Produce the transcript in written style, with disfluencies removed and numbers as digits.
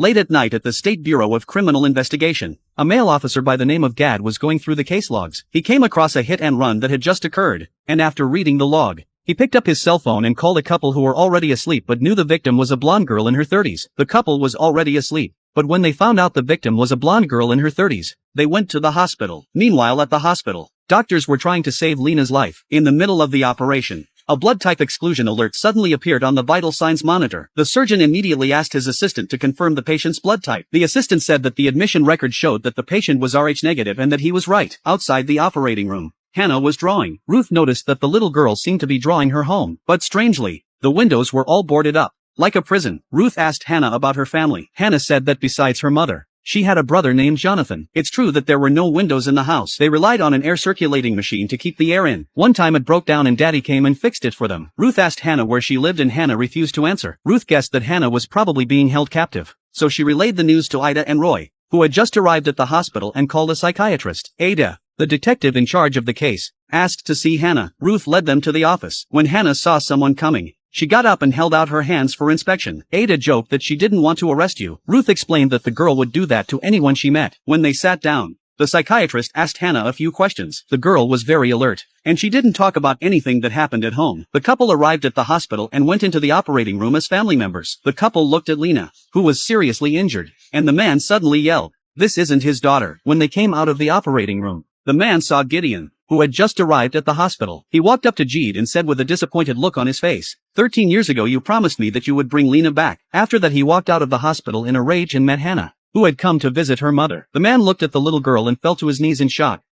Late at night at the State Bureau of Criminal Investigation, a male officer by the name of Gad was going through the case logs. He came across a hit and run that had just occurred, and after reading the log, he picked up his cell phone and called a couple who were already asleep but knew the victim was a blonde girl in her 30s. The couple was already asleep, but when they found out the victim was a blonde girl in her 30s, they went to the hospital. Meanwhile at the hospital, doctors were trying to save Lena's life. In the middle of the operation, a blood type exclusion alert suddenly appeared on the vital signs monitor. The surgeon immediately asked his assistant to confirm the patient's blood type. The assistant said that the admission record showed that the patient was Rh negative and that he was right. Outside the operating room, Hannah was drawing. Ruth noticed that the little girl seemed to be drawing her home, but strangely, the windows were all boarded up, like a prison. Ruth asked Hannah about her family. Hannah said that besides her mother, she had a brother named Jonathan. It's true that there were no windows in the house. They relied on an air circulating machine to keep the air in. One time it broke down and Daddy came and fixed it for them. Ruth asked Hannah where she lived and Hannah refused to answer. Ruth guessed that Hannah was probably being held captive, so she relayed the news to Ida and Roy, who had just arrived at the hospital and called a psychiatrist. Ada, the detective in charge of the case, asked to see Hannah. Ruth led them to the office. When Hannah saw someone coming, she got up and held out her hands for inspection. Ada joked that she didn't want to arrest you. Ruth explained that the girl would do that to anyone she met. When they sat down, the psychiatrist asked Hannah a few questions. The girl was very alert, and she didn't talk about anything that happened at home. The couple arrived at the hospital and went into the operating room as family members. The couple looked at Lena, who was seriously injured, and the man suddenly yelled, "This isn't his daughter." When they came out of the operating room, the man saw Gideon, who had just arrived at the hospital. He walked up to Jeed and said with a disappointed look on his face, 13 years ago you promised me that you would bring Lena back." After that he walked out of the hospital in a rage and met Hannah, who had come to visit her mother. The man looked at the little girl and fell to his knees in shock.